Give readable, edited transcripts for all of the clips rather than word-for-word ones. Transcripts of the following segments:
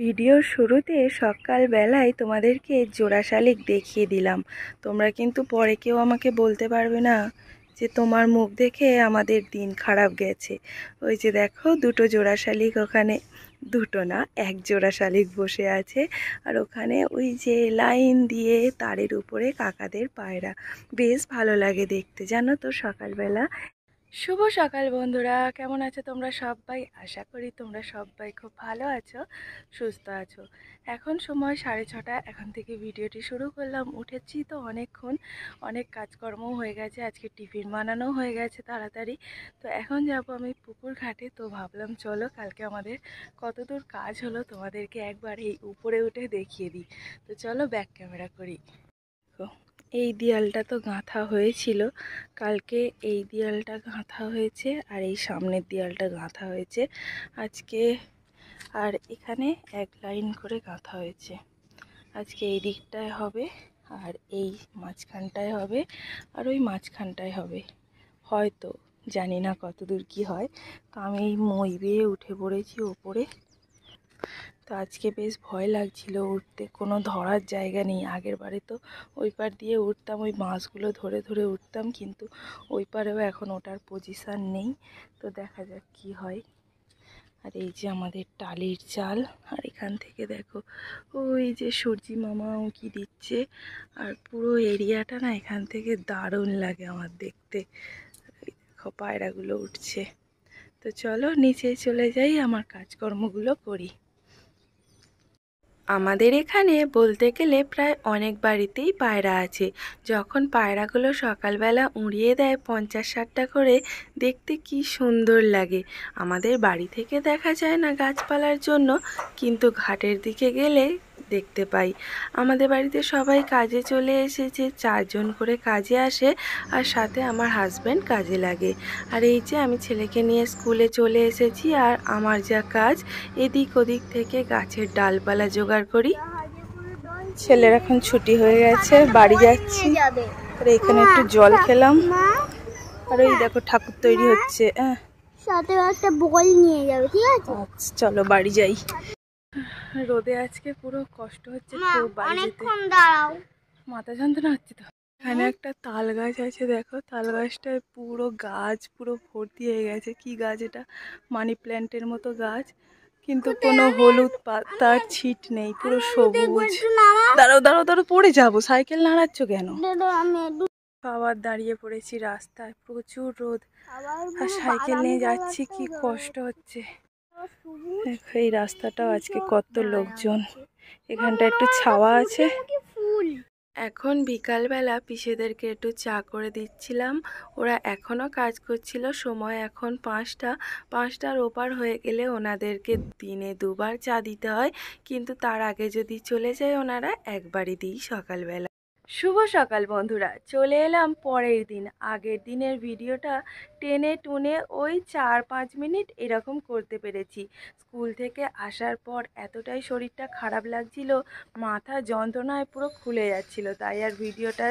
ভিডিওর শুরুতে সকালবেলায় তোমাদেরকে জোড়া শালিক দেখিয়ে দিলাম। তোমরা কিন্তু পরে কেউ আমাকে বলতে পারবে না যে তোমার মুখ দেখে আমাদের দিন খারাপ গেছে। ওই যে দেখো দুটো জোড়া শালিক, ওখানে দুটো না এক জোড়া শালিক বসে আছে, আর ওখানে ওই যে লাইন দিয়ে তারের উপরে কাকাদের পায়রা। বেশ ভালো লাগে দেখতে, জানো তো সকালবেলা। শুভ সকাল বন্ধুরা, কেমন আছো তোমরা সবাই? আশা করি তোমরা সবাই খুব ভালো আছো, সুস্থ আছো। এখন সময় 6:30, এখন থেকে ভিডিওটি শুরু করলাম। উঠেছি তো অনেকক্ষণ, অনেক কাজকর্ম হয়ে গেছে, আজকে টিফিন বানানো হয়ে গেছে তাড়াতাড়ি। তো এখন যাব আমি পুকুর ঘাটে। তো ভাবলাম চলো কালকে আমাদের কতদূর কাজ হলো তোমাদেরকে একবার এই উপরে উঠে দেখিয়ে দিই। তো চলো ব্যাক ক্যামেরা করি। এই দেয়ালটা তো গাঁথা হয়েছিল কালকে, এই দেয়ালটা গাঁথা হয়েছে আর এই সামনের দেয়ালটা গাঁথা হয়েছে আজকে, আর এখানে এক লাইন করে গাঁথা হয়েছে। আজকে এই দিকটায় হবে, আর এই মাঝখানটায় হবে, আর ওই মাঝখানটায় হবে হয়তো, জানি না কতদূর কি হয়। তো আমি এই মই বেয়ে উঠে পড়েছি ওপরে। তো আজকে বেশ ভয় লাগছিল উঠতে, কোনো ধরার জায়গা নেই। আগের বারে তো ওই পার দিয়ে উঠতাম, ওই মাছগুলো ধরে ধরে উঠতাম, কিন্তু ওই পারেও এখন ওঠার পজিশান নেই। তো দেখা যাক কি হয়। আর এই যে আমাদের টালির চাল, আর এখান থেকে দেখো ওই যে সূর্যি মামা উঁকি দিচ্ছে, আর পুরো এরিয়াটা না এখান থেকে দারুণ লাগে আমার দেখতে। দেখো পায়রাগুলো উঠছে। তো চলো নিচে চলে যাই, আমার কাজকর্মগুলো করি। আমাদের এখানে বলতে গেলে প্রায় অনেক বাড়িতেই পায়রা আছে। যখন পায়রাগুলো সকালবেলা উড়িয়ে দেয় 50-60টা করে, দেখতে কি সুন্দর লাগে। আমাদের বাড়ি থেকে দেখা যায় না গাছপালার জন্য, কিন্তু ঘাটের দিকে গেলে দেখতে পাই। আমাদের বাড়িতে সবাই কাজে চলে এসেছে, 4 জন করে কাজে আসে, আর সাথে আমার হাজব্যান্ড কাজে লাগে। আর এই যে আমি ছেলেকে নিয়ে স্কুলে চলে এসেছি, আর আমার যা কাজ এদিক ওদিক থেকে গাছের ডালপালা জোগাড় করি। ছেলের এখন ছুটি হয়ে গেছে, বাড়ি যাচ্ছি। আর এখানে একটু জল খেলাম, আর ওই দেখো ঠাকুর তৈরি হচ্ছে। সাথে একটা বল নিয়ে যাবে, ঠিক আছে? আচ্ছা চলো বাড়ি যাই। রোদে আজকে পুরো কষ্ট হচ্ছে, খুব বাড়ি যেতে। মাথা যন্ত্রণা হচ্ছে তো। এখানে একটা তাল গাছ আছে, দেখো তাল গাছটায় পুরো গাছ পুরো ভর্তি হয়ে গেছে। কি গাছ এটা? মানি প্ল্যান্টের মতো গাছ, কিন্তু কোনো হলুদ পাতার ছিট নেই, পুরো সবুজ। দাঁড়াও দাঁড়াও দাঁড়াও, পড়ে যাবো। সাইকেল নাড়াচ্ছ কেন? আবার দাঁড়িয়ে পড়েছি রাস্তায়, প্রচুর রোদ, আর সাইকেল নিয়ে যাচ্ছি, কি কষ্ট হচ্ছে। দেখো এই রাস্তাটাও আজকে কত লোকজন। এখানটা একটু ছাওয়া আছে। এখন বিকালবেলা পিসেদেরকে একটু চা করে দিচ্ছিলাম। ওরা এখনও কাজ করছিল। সময় এখন 5টা, 5টার ওপার হয়ে গেলে ওনাদেরকে দিনে 2বার চা দিতে হয়, কিন্তু তার আগে যদি চলে যায় ওনারা একবারই দিই সকালবেলা। শুভ সকাল বন্ধুরা, চলে এলাম পরের দিন। আগের দিনের ভিডিওটা টেনে টুনে ওই 4-5 মিনিট এরকম করতে পেরেছি। স্কুল থেকে আসার পর এতটাই শরীরটা খারাপ লাগছিল, মাথা যন্ত্রণায় পুরো খুলে যাচ্ছিল, তাই আর ভিডিওটা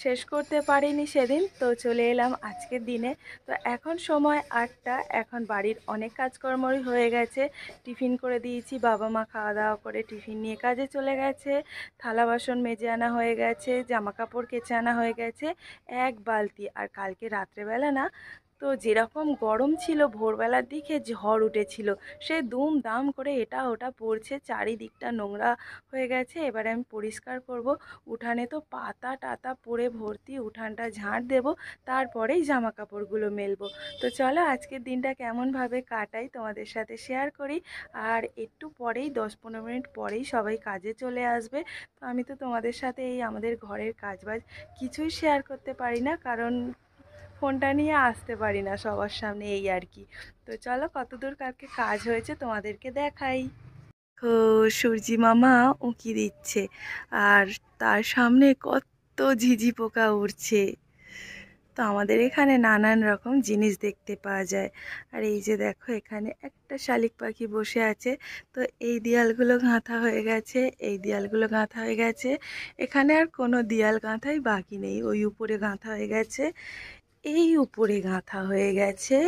শেষ করতে পারিনি সেদিন। তো চলে এলাম আজকের দিনে। তো এখন সময় 8টা, এখন বাড়ির অনেক কাজকর্মই হয়ে গেছে। টিফিন করে দিয়েছি, বাবা মা খাওয়া দাওয়া করে টিফিন নিয়ে কাজে চলে গেছে। থালা বাসন মেজে আনা হয়ে গেছে, জামা কাপড় কেচে আনা হয়ে গেছে 1 বালতি। আর কালকে রাত্রেবেলা না তো যেরকম গরম ছিল, ভোরবেলার দিকে ঝড় উঠেছিল, সে দুম দাম করে এটা ওটা পড়ছে, চারিদিকটা নোংরা হয়ে গেছে। এবারে আমি পরিষ্কার করব। উঠানে তো পাতা টাতা পড়ে ভর্তি, উঠানটা ঝাঁট দেব, তারপরেই জামা কাপড়গুলো মেলবো। তো চলো আজকের দিনটা কেমনভাবে কাটাই তোমাদের সাথে শেয়ার করি। আর একটু পরেই 10-15 মিনিট পরেই সবাই কাজে চলে আসবে। তো আমি তো তোমাদের সাথে এই আমাদের ঘরের কাজবাজ কিছুই শেয়ার করতে পারি না, কারণ ফোনটা নিয়ে আসতে পারি না সবার সামনে, এই আর কি। তো চলো কতদূর কালকে কাজ হয়েছে তোমাদেরকে দেখাই। ও সূর্যি মামা উঁকি দিচ্ছে, আর তার সামনে কত ঝিঝি পোকা উড়ছে। তো আমাদের এখানে নানান রকম জিনিস দেখতে পাওয়া যায়। আর এই যে দেখো এখানে একটা শালিক পাখি বসে আছে। তো এই দেয়ালগুলো গাঁথা হয়ে গেছে, এই দেয়ালগুলো গাঁথা হয়ে গেছে। এখানে আর কোনো দেয়াল গাঁথাই বাকি নেই। ওই উপরে গাঁথা হয়ে গেছে, এই উপরে গাঁথা হয়ে গেছে।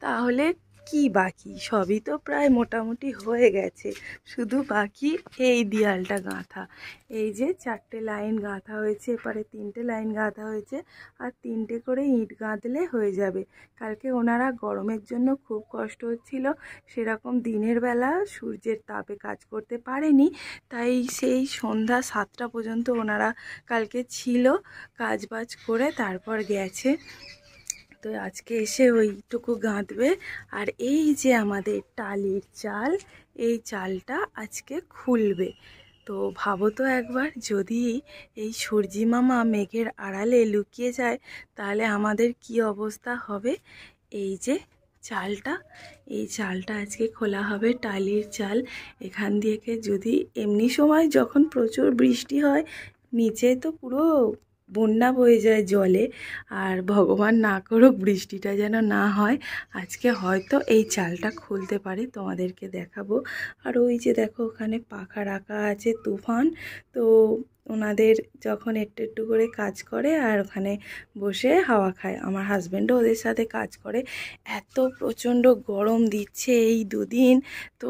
তাহলে কি বাকি, সবই তো প্রায় মোটামুটি হয়ে গেছে, শুধু বাকি এই দেয়ালটা গাঁথা। এই যে 4টে লাইন গাঁথা হয়েছে, এপারে 3টে লাইন গাঁথা হয়েছে, আর 3টে করে ইট গাঁথলে হয়ে যাবে। কালকে ওনারা গরমের জন্য খুব কষ্ট হচ্ছিল, সেরকম দিনের বেলা সূর্যের তাপে কাজ করতে পারেনি, তাই সেই সন্ধ্যা 7টা পর্যন্ত ওনারা কালকে ছিল, কাজবাজ করে তারপর গেছে। তো আজকে এসে ওইটুকু গাঁথবে। আর এই যে আমাদের টালির চাল, এই চালটা আজকে খুলবে। তো ভাবো তো একবার, যদি এই সূর্যি মামা মেঘের আড়ালে লুকিয়ে যায় তাহলে আমাদের কি অবস্থা হবে। এই যে চালটা, এই চালটা আজকে খোলা হবে, টালির চাল। এখান দিয়ে যদি এমনি সময় যখন প্রচুর বৃষ্টি হয়, নিচে তো পুরো বন্যা বয়ে যায় জলে, আর ভগবান না করুক বৃষ্টিটা যেন না হয়, আজকে হয়তো এই চালটা খুলতে পারি, তোমাদেরকে দেখাবো। আর ওই যে দেখো ওখানে পাখা রাখা আছে তুফান, তো ওনাদের যখন একটু একটু করে কাজ করে আর ওখানে বসে হাওয়া খায়। আমার হাজব্যান্ডও ওদের সাথে কাজ করে। এত প্রচণ্ড গরম দিচ্ছে এই দুদিন, তো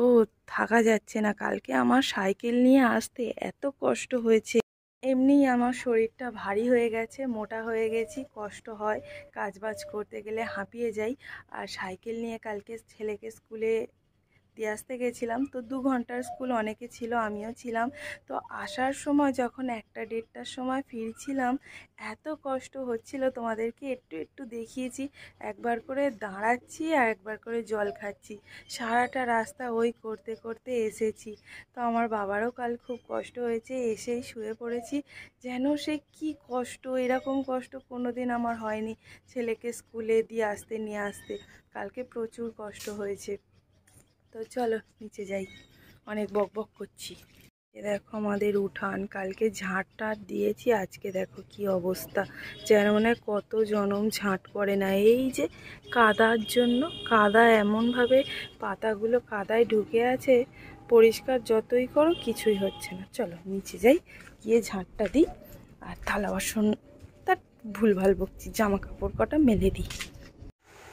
থাকা যাচ্ছে না। কালকে আমার সাইকেল নিয়ে আসতে এত কষ্ট হয়েছে। এমনিই আমার শরীরটা ভারী হয়ে গেছে, মোটা হয়ে গেছি, কষ্ট হয়, কাজবাজ করতে গেলে হাঁপিয়ে যাই। আর সাইকেল নিয়ে কালকে ছেলেকে স্কুলে দিয়ে আসতে গেছিলাম, তো 2 ঘন্টার স্কুল, অনেকে ছিল, আমিও ছিলাম। তো আসার সময় যখন 1টা-1:30টার সময় ফিরছিলাম, এত কষ্ট হচ্ছিল, তোমাদেরকে একটু একটু দেখিয়েছি। একবার করে দাঁড়াচ্ছি আর একবার করে জল খাচ্ছি, সারাটা রাস্তা ওই করতে করতে এসেছি। তো আমার বাবারও কাল খুব কষ্ট হয়েছে, এসেই শুয়ে পড়েছি। যেন সে কি কষ্ট, এরকম কষ্ট কোনোদিন আমার হয়নি ছেলেকে স্কুলে দিয়ে আসতে নিয়ে আসতে। কালকে প্রচুর কষ্ট হয়েছে। তো চলো নিচে যাই, অনেক বকবক করছি। এ দেখো আমাদের উঠান, কালকে ঝাঁটটা দিয়েছি, আজকে দেখো কি অবস্থা, যেন মনে হয় কত জনম ঝাঁট পড়ে না। এই যে কাদার জন্য, কাদা এমনভাবে পাতাগুলো কাদায় ঢুকে আছে, পরিষ্কার যতই করো কিছুই হচ্ছে না। চলো নিচে যাই, গিয়ে ঝাঁটটা দিই, আর থালা বাসন তার ভুলভাল বকছি, জামা কাপড় কটা মেলে দিই।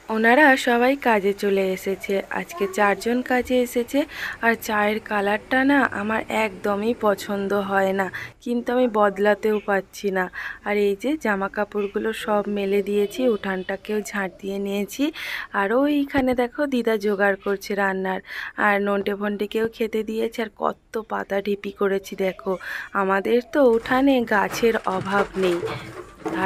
ওনারা সবাই কাজে চলে এসেছে, আজকে 4জন কাজে এসেছে। আর চায়ের কালারটা না আমার একদমই পছন্দ হয় না, কিন্তু আমি বদলাতেও পারছি না। আর এই যে জামা কাপড়গুলো সব মেলে দিয়েছি, উঠানটাকেও ঝাঁট দিয়ে নিয়েছি। আর ওইখানে দেখো দিদা জোগাড় করছে রান্নার, আর নন্টে ফন্টেকেও খেতে দিয়েছে। আর কত পাতা ঢিপি করেছি দেখো, আমাদের তো উঠানে গাছের অভাব নেই।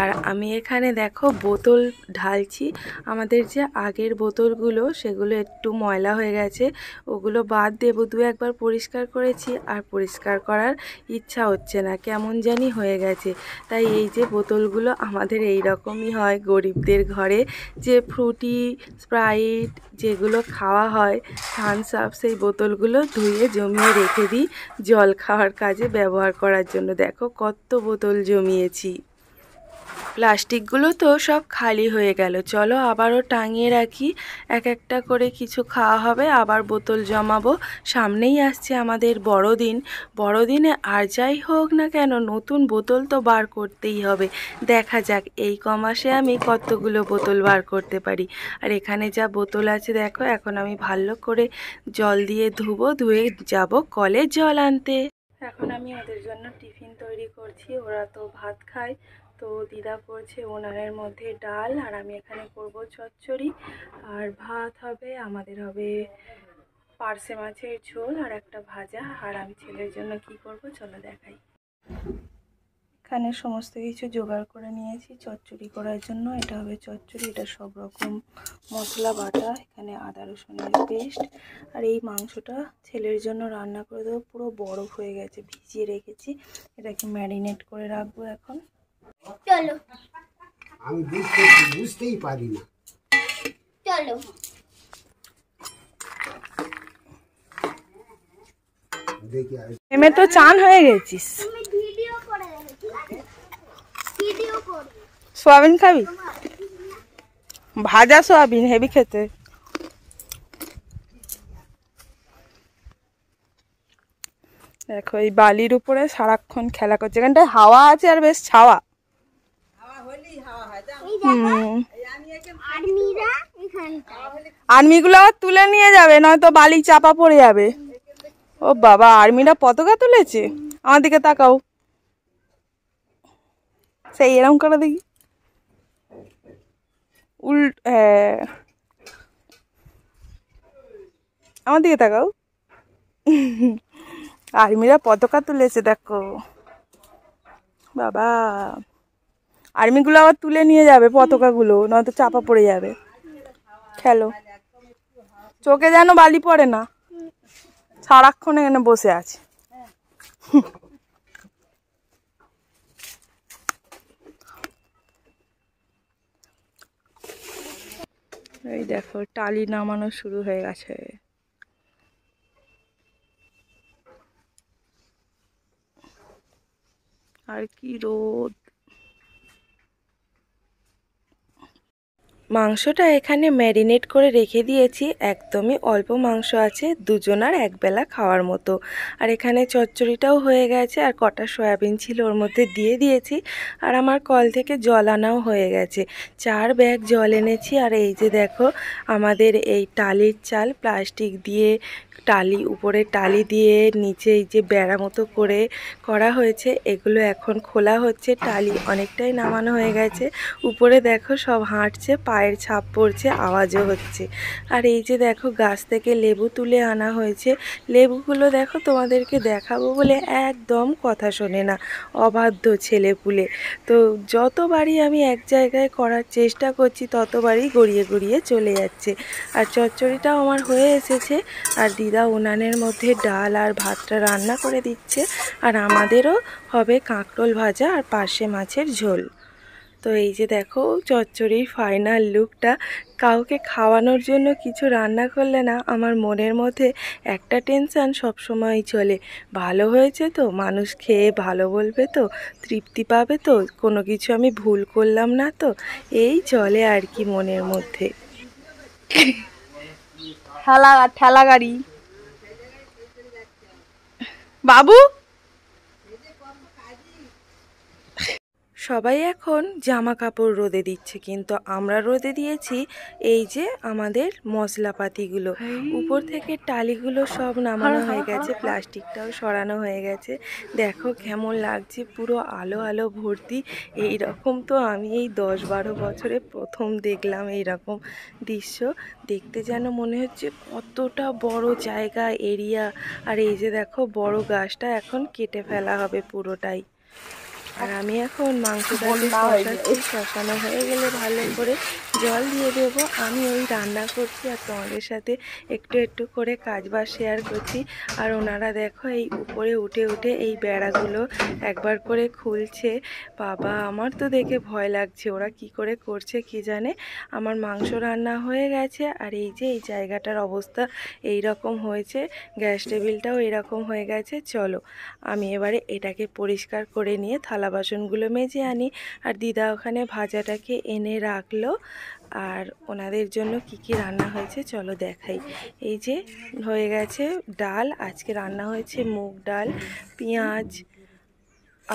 আর আমি এখানে দেখো বোতল ঢালছি, আমাদের যে আগের বোতলগুলো সেগুলো একটু ময়লা হয়ে গেছে, ওগুলো বাদ দেবো। 2-1বার পরিষ্কার করেছি, আর পরিষ্কার করার ইচ্ছা হচ্ছে না, কেমন জানি হয়ে গেছে। তাই এই যে বোতলগুলো আমাদের এই রকমই হয় গরিবদের ঘরে, যে ফ্রুটি, স্প্রাইট যেগুলো খাওয়া হয়, থামস আপ, সেই বোতলগুলো ধুয়ে জমিয়ে রেখে দিই জল খাওয়ার কাজে ব্যবহার করার জন্য। দেখো কত বোতল জমিয়েছি। প্লাস্টিকগুলো তো সব খালি হয়ে গেল, চলো আবারও টাঙিয়ে রাখি, এক একটা করে কিছু খাওয়া হবে, আবার বোতল জমাবো। সামনেই আসছে আমাদের বড়দিন, বড়দিনে আর যাই হোক না কেন নতুন বোতল তো বার করতেই হবে। দেখা যাক এই কমাসে আমি কতগুলো বোতল বার করতে পারি। আর এখানে যা বোতল আছে দেখো, এখন আমি ভালো করে জল দিয়ে ধুবো, ধুয়ে যাব কলে জল আনতে। এখন আমি ওদের জন্য টিফিন তৈরি করছি, ওরা তো ভাত খায়। তো দিদা করছে উনানের মধ্যে ডাল, আর আমি এখানে করব চচ্চড়ি, আর ভাত হবে, আমাদের হবে পার্শে মাছের ঝোল আর একটা ভাজা। আর আমি ছেলের জন্য কি করব চলো দেখাই। এখানে সমস্ত কিছু জোগাড় করে নিয়েছি চচ্চড়ি করার জন্য। এটা হবে চচ্চড়ি, এটা সব রকম মশলা বাটা, এখানে আদা রসুনের পেস্ট। আর এই মাংসটা ছেলের জন্য রান্না করে দেবো, পুরো বরফ হয়ে গেছে, ভিজিয়ে রেখেছি, এটাকে ম্যারিনেট করে রাখবো এখন। চলো, আমি বুঝতেই পারি না। চলো দেখি এমে তো চান হয়ে গেছিস। তুমি ভিডিও করে দেখো, ঠিক আছে? ভিডিও করো। সোয়াবিন খাবি? ভাজা সোয়াবিন হেভি খেতে। দেখো এই বালির উপরে সারাক্ষণ খেলা করছে, এখানটায় হাওয়া আছে আর বেশ ছাওয়া। এই দেখো আর্মিরা এখানটা। আর্মিগুলো আবার তুলে নিয়ে যাবে, নয়তো বালি চাপা পড়ে যাবে। ও বাবা, আর্মিরা পতাকা তুলেছে। আমার দিকে তাকাও, সেই এরকম করে দেখি। হ্যাঁ, আমার দিকে তাকাও। আর্মিরা পতাকা তুলেছে দেখো। বাবা, আর্মিগুলো আবার তুলে নিয়ে যাবে পতাকাগুলো, নয়তো চাপা পড়ে যাবে। খেলো, চোখে যেন বালি পড়ে না। সারাক্ষণ এখানে বসে আছে। এই দেখো, টালি নামানো শুরু হয়ে গেছে। আর কি রোদ। মাংসটা এখানে ম্যারিনেট করে রেখে দিয়েছি, একদমই অল্প মাংস আছে, দুজনার একবেলা খাওয়ার মতো। আর এখানে চচ্চড়িটাও হয়ে গেছে, আর কটা সয়াবিন ছিল ওর মধ্যে দিয়ে দিয়েছি। আর আমার কল থেকে জল আনাও হয়ে গেছে, 4 ব্যাগ জল এনেছি। আর এই যে দেখো, আমাদের এই টালির চাল প্লাস্টিক দিয়ে টালি, উপরে টালি দিয়ে নিচে এই যে বেড়া মতো করে করা হয়েছে, এগুলো এখন খোলা হচ্ছে। টালি অনেকটাই নামানো হয়ে গেছে। উপরে দেখো সব হাঁটছে, পায়ের ছাপ পড়ছে, আওয়াজও হচ্ছে। আর এই যে দেখো, গাছ থেকে লেবু তুলে আনা হয়েছে। লেবুগুলো দেখো, তোমাদেরকে দেখাবো বলে একদম কথা শোনে না, অবাধ্য ছেলেপুলে। তো যতবারই আমি এক জায়গায় করার চেষ্টা করছি, ততবারই গড়িয়ে গড়িয়ে চলে যাচ্ছে। আর চচ্চড়িটাও আমার হয়ে এসেছে। আর দিদা উনানের মধ্যে ডাল আর ভাতটা রান্না করে দিচ্ছে। আর আমাদেরও হবে কাঁকরোল ভাজা আর পার্শে মাছের ঝোল। তো এই যে দেখো, চচ্চড়ির ফাইনাল লুকটা। কাউকে খাওয়ানোর জন্য কিছু রান্না করলে না, আমার মনের মধ্যে একটা টেনশান সবসময়ই চলে, ভালো হয়েছে তো, মানুষ খেয়ে ভালো বলবে তো, তৃপ্তি পাবে তো, কোনো কিছু আমি ভুল করলাম না তো, এই চলে আর কি মনের মধ্যে। ঠেলা গাড়ি বাবু। সবাই এখন জামা কাপড় রোদে দিচ্ছে, কিন্তু আমরা রোদে দিয়েছি এই যে আমাদের মশলাপাতিগুলো। উপর থেকে টালিগুলো সব নামানো হয়ে গেছে, প্লাস্টিকটাও সরানো হয়ে গেছে। দেখো কেমন লাগছে, পুরো আলো আলো ভর্তি। এই রকম তো আমি এই 10-12 বছরে প্রথম দেখলাম এই রকম দৃশ্য। দেখতে যেন মনে হচ্ছে কতটা বড় জায়গা, এরিয়া। আর এই যে দেখো, বড় গাছটা এখন কেটে ফেলা হবে পুরোটাই। আর আমি এখন মাংসটাকে কষাচ্ছি, কষানো হয়ে গেলে ভালো করে জল দিয়ে দেবো। আমি ওই রান্না করছি আর তোমাদের সাথে একটু একটু করে কাজবাজ শেয়ার করছি। আর ওনারা দেখো, এই উপরে উঠে উঠে এই বেড়াগুলো একবার করে খুলছে। বাবা, আমার তো দেখে ভয় লাগছে, ওরা কি করে করছে কি জানে। আমার মাংস রান্না হয়ে গেছে। আর এই যে এই জায়গাটার অবস্থা এই রকম হয়েছে, গ্যাস টেবিলটাও এরকম হয়ে গেছে। চলো, আমি এবারে এটাকে পরিষ্কার করে নিয়ে থালা বাসনগুলো মেজে আনি। আর দিদা ওখানে ভাজাটাকে এনে রাখলো। আর ওনাদের জন্য কি কি রান্না হয়েছে চলো দেখাই। এই যে হয়ে গেছে ডাল, আজকে রান্না হয়েছে মুগ ডাল, পেঁয়াজ,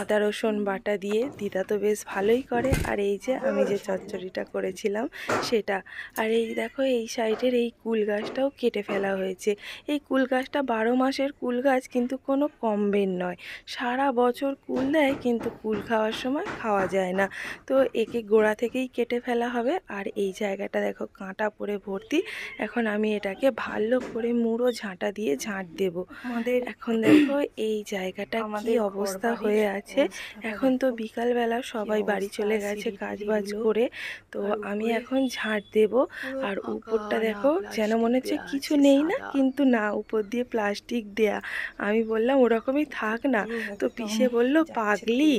আদা রসুন বাটা দিয়ে, দিদা তো বেশ ভালোই করে। আর এই যে আমি যে চচ্চড়িটা করেছিলাম সেটা। আর এই দেখো, এই সাইডের এই কুল গাছটাও কেটে ফেলা হয়েছে। এই কুল গাছটা 12 মাসের কুল গাছ, কিন্তু কোনো কমবেন নয়, সারা বছর কুল দেয়, কিন্তু কুল খাওয়ার সময় খাওয়া যায় না। তো একে গোড়া থেকেই কেটে ফেলা হবে। আর এই জায়গাটা দেখো কাঁটা পড়ে ভর্তি। এখন আমি এটাকে ভালো করে মুড়ো ঝাঁটা দিয়ে ঝাঁট দেব। আমাদের এখন দেখো এই জায়গাটা কি অবস্থা হয়ে আছে। এখন তো বিকালবেলা সবাই বাড়ি চলে গেছে কাজ বাজ করে। তো আমি এখন ঝাঁট দেব। আর উপরটা দেখো, যেন মনে হচ্ছে কিছু নেই না, কিন্তু না, উপর দিয়ে প্লাস্টিক দেয়া। আমি বললাম ওরকমই থাক না, তো পিসে বলল পাগলি,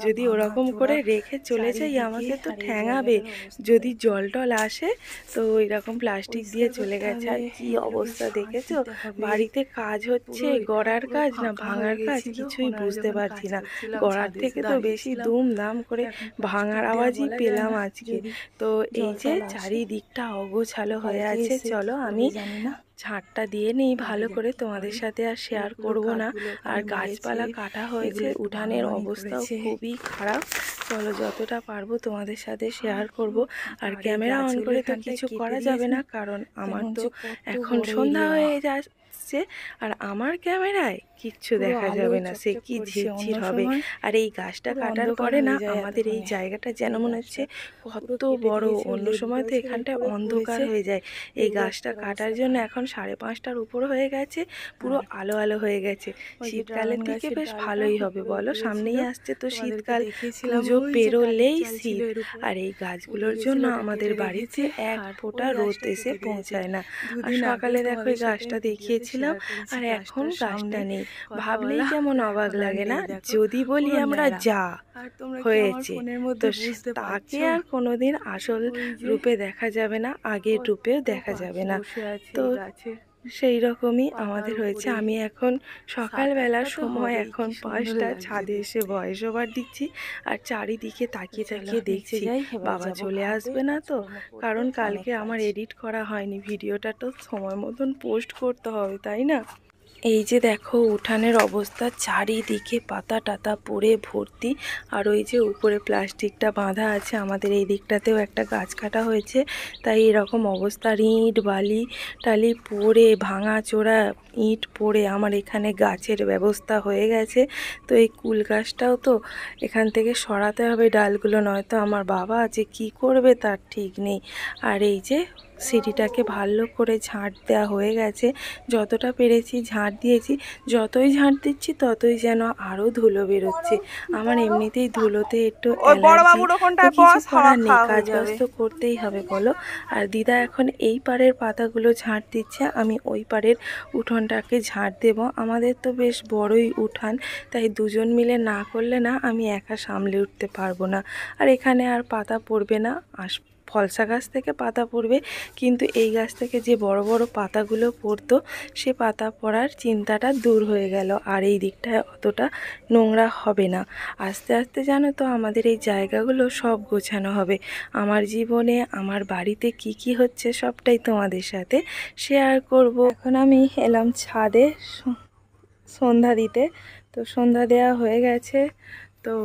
যদি ওরকম করে রেখে চলে যাই আমাকে তো ঠ্যাঙাবে, যদি জল টল আসে। তো এরকম প্লাস্টিক দিয়ে চলে গেছে। আর কি অবস্থা দেখেছো, বাড়িতে কাজ হচ্ছে, গড়ার কাজ না ভাঙার কাজ কিছুই বুঝতে পারছি না। গড়ার থেকে তো বেশি দুমদাম করে ভাঙার আওয়াজই পেলাম আজকে। তো এই যে চারিদিকটা অগোছালো হয়ে আছে, চলো আমি ঝাঁটটা দিয়ে নিই ভালো করে, তোমাদের সাথে আর শেয়ার করব না। আর গাছপালা কাটা হয়েছে, উঠানের অবস্থাও খুবই খারাপ। চলো যতটা পারবো তোমাদের সাথে শেয়ার করব। আর ক্যামেরা অন করে তো কিছু করা যাবে না, কারণ আমার তো এখন সন্ধ্যা হয়ে যাচ্ছে আর আমার ক্যামেরায় কিচ্ছু দেখা যাবে না, সে কি ঝিরঝির হবে। আর এই গাছটা কাটার পরে না আমাদের এই জায়গাটা যেন মনে হচ্ছে কত বড়, অন্য সময় তো এখানটায় অন্ধকার হয়ে যায়। এই গাছটা কাটার জন্য এখন 5:30টার উপর হয়ে গেছে, পুরো আলো আলো হয়ে গেছে। শীতকালের দিকে বেশ ভালোই হবে বলো, সামনেই আসছে তো শীতকাল, পুজো পেরোলেই শীত। আর এই গাছগুলোর জন্য আমাদের বাড়িতে এক ফোঁটা রোদ এসে পৌঁছায় না। আর সকালে দেখো এই গাছটা দেখিয়েছিলাম আর এখন গাছটা নেই, ভাবলেই কেমন অবাক লাগে না। যদি বলি আমরা যা হয়েছে, তো তাকে আর কোনোদিন আসল রূপে দেখা যাবে না, আগের রূপেও দেখা যাবে না। তো সেই রকমই আমাদের হয়েছে। আমি এখন সকালবেলার সময় এখন 5টা, ছাদে এসে ভয়েস ওভার দিচ্ছি আর চারিদিকে তাকিয়ে তাকিয়ে দেখছি বাবা চলে আসবে না তো, কারণ কালকে আমার এডিট করা হয়নি, ভিডিওটা তো সময় মতন পোস্ট করতে হবে, তাই না। এই যে দেখো উঠানের অবস্থা, চারিদিকে পাতা টাতা পড়ে ভর্তি। আর ওই যে উপরে প্লাস্টিকটা বাঁধা আছে, আমাদের এই দিকটাতেও একটা গাছ কাটা হয়েছে, তাই এরকম অবস্থা। ইট বালি টালি পড়ে, ভাঙা চোরা ইট পড়ে আমার এখানে গাছের ব্যবস্থা হয়ে গেছে। তো এই কুল গাছটাও তো এখান থেকে সরাতে হবে ডালগুলো, নয়তো আমার বাবা আছে কি করবে তার ঠিক নেই। আর এই যে সিঁড়িটাকে ভালো করে ঝাঁট দেওয়া হয়ে গেছে, যতটা পেরেছি ঝাঁট দিয়েছি। যতই ঝাঁট দিচ্ছি ততই যেন আরও ধুলো বেরোচ্ছে। আমার এমনিতেই ধুলোতে একটু কিছু করার নেই, কাজ বাজ তো করতেই হবে বলো। আর দিদা এখন এই পাড়ের পাতাগুলো ঝাঁট দিচ্ছে, আমি ওই পাড়ের উঠোনটাকে ঝাঁট দেব। আমাদের তো বেশ বড়ই উঠান, তাই দুজন মিলে না করলে না আমি একা সামলে উঠতে পারবো না। আর এখানে আর পাতা পড়বে না, ফলসা গাছ থেকে পাতা পড়বে, কিন্তু এই গাছ থেকে যে বড় বড় পাতাগুলো পড়তো সে পাতা পড়ার চিন্তাটা দূর হয়ে গেল। আর এই দিকটায় অতটা নোংরা হবে না। আস্তে আস্তে জানো তো আমাদের এই জায়গাগুলো সব গোছানো হবে। আমার জীবনে আমার বাড়িতে কি কি হচ্ছে সবটাই তোমাদের সাথে শেয়ার করব। এখন আমি এলাম ছাদে সন্ধ্যা দিতে, তো সন্ধ্যা দেওয়া হয়ে গেছে। তো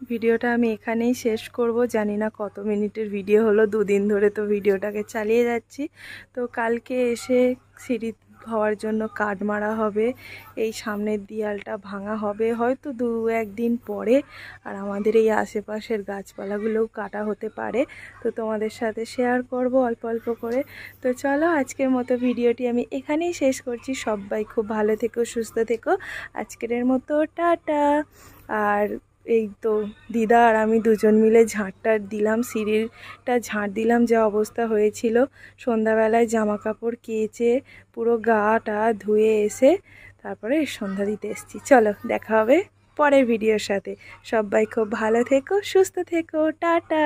ভিডিওটা আমি এখানেই শেষ করব। জানি না কত মিনিটের ভিডিও হলো, 2 দিন ধরে তো ভিডিওটাকে চালিয়ে যাচ্ছি। তো কালকে এসে সিঁড়ি হওয়ার জন্য কাঠ মারা হবে, এই সামনের দেয়ালটা ভাঙা হবে হয়তো 2-1 দিন পরে। আর আমাদের এই আশেপাশের গাছপালাগুলোও কাটা হতে পারে, তো তোমাদের সাথে শেয়ার করব অল্প অল্প করে। তো চলো আজকের মতো ভিডিওটি আমি এখানেই শেষ করছি। সবাই খুব ভালো থেকো, সুস্থ থেকো। আজকের মতো টাটা। আর এই তো দিদা আর আমি দুজন মিলে ঝাঁটটা দিলাম, সিঁড়িটা ঝাঁট দিলাম, যা অবস্থা হয়েছিল। সন্ধ্যাবেলায় জামা কাপড় কেচে পুরো গাটা ধুয়ে এসে তারপরে সন্ধ্যা দিতে এসেছি। চলো দেখা হবে পরের ভিডিওর সাথে। সবাই খুব ভালো থেকো, সুস্থ থেকো, টাটা।